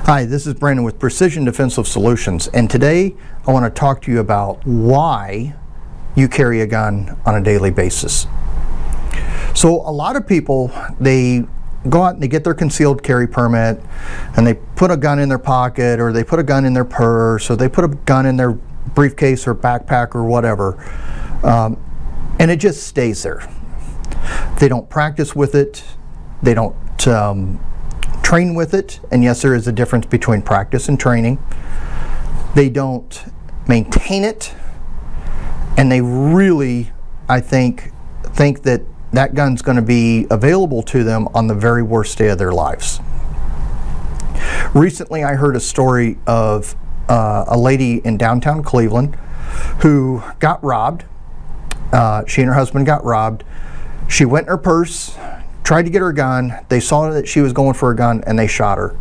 Hi, this is Brandon with Precision Defensive Solutions, and today I want to talk to you about why you carry a gun on a daily basis. So a lot of people, they go out and they get their concealed carry permit and they put a gun in their pocket, or they put a gun in their purse, or they put a gun in their briefcase or backpack or whatever, and it just stays there. They don't practice with it, they don't train with it, and yes, there is a difference between practice and training. They don't maintain it, and they really, I think that that gun's going to be available to them on the very worst day of their lives. Recently, I heard a story of a lady in downtown Cleveland who got robbed. She and her husband got robbed. She went in her purse, tried to get her gun. They saw that she was going for a gun, and they shot her.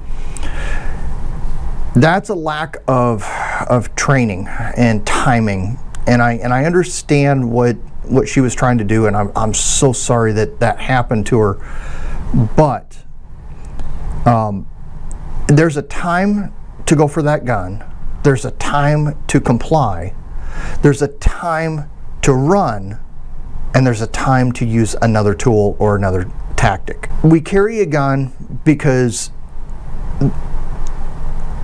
That's a lack of training and timing, and I understand what she was trying to do, and I'm so sorry that happened to her. But there's a time to go for that gun. There's a time to comply. There's a time to run, and there's a time to use another tool or another tactic. We carry a gun because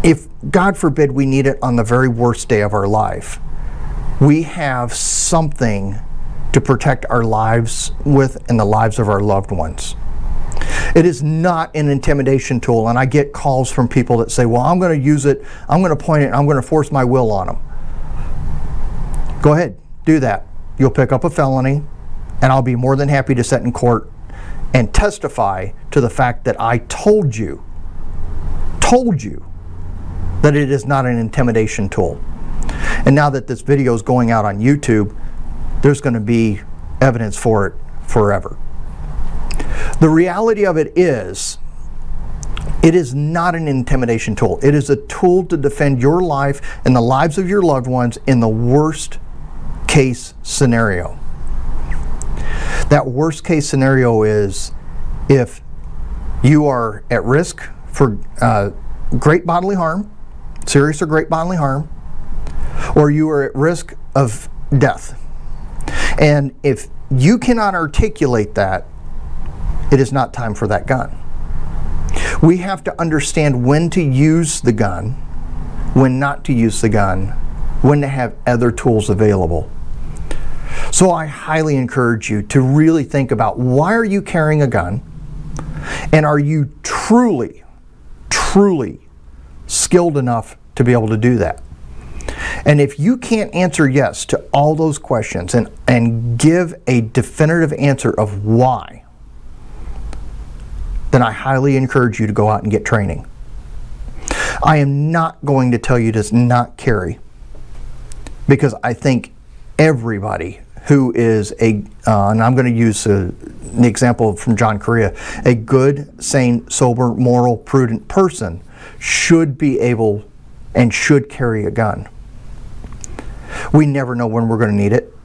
if, God forbid, we need it on the very worst day of our life, we have something to protect our lives with and the lives of our loved ones. It is not an intimidation tool, and I get calls from people that say, well, I'm going to use it, I'm going to point it, and I'm going to force my will on them. Go ahead, do that. You'll pick up a felony, and I'll be more than happy to sit in court and testify to the fact that I told you that it is not an intimidation tool. And now that this video is going out on YouTube, there's going to be evidence for it forever. The reality of it is not an intimidation tool. It is a tool to defend your life and the lives of your loved ones in the worst case scenario. That worst case scenario is if you are at risk for great bodily harm, serious or great bodily harm, or you are at risk of death. And if you cannot articulate that, it is not time for that gun. We have to understand when to use the gun, when not to use the gun, when to have other tools available. So I highly encourage you to really think about, why are you carrying a gun? And are you truly skilled enough to be able to do that? And if you can't answer yes to all those questions and give a definitive answer of why, then I highly encourage you to go out and get training. I am not going to tell you to not carry, because I think everybody who is and I'm going to use the example from John Correa, a good, sane, sober, moral, prudent person should be able and should carry a gun. We never know when we're going to need it.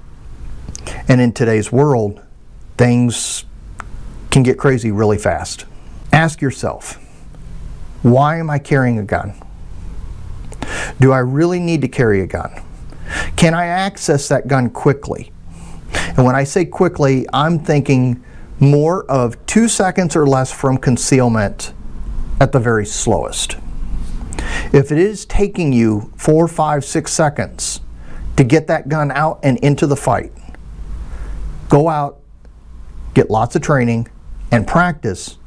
And in today's world, things can get crazy really fast. Ask yourself, why am I carrying a gun? Do I really need to carry a gun? Can I access that gun quickly? And when I say quickly, I'm thinking more of 2 seconds or less from concealment at the very slowest. If it is taking you 4, 5, 6 seconds to get that gun out and into the fight, go out, get lots of training, and practice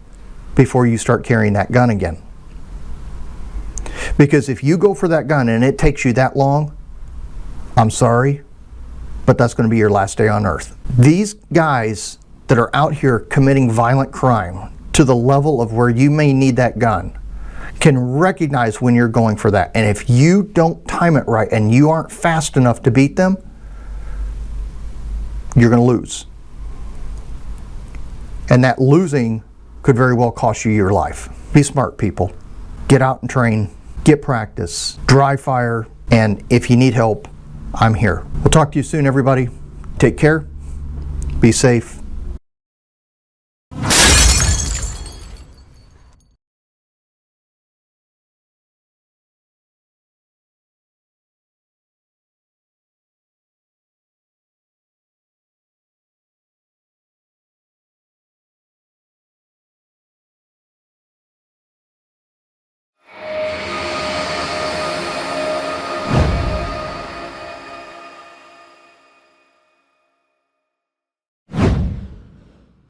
before you start carrying that gun again. Because if you go for that gun and it takes you that long, I'm sorry, but that's going to be your last day on earth. These guys that are out here committing violent crime to the level of where you may need that gun can recognize when you're going for that. And if you don't time it right and you aren't fast enough to beat them, you're going to lose. And that losing could very well cost you your life. Be smart, people. Get out and train, get practice, dry fire, and if you need help, I'm here. We'll talk to you soon, everybody. Take care, be safe,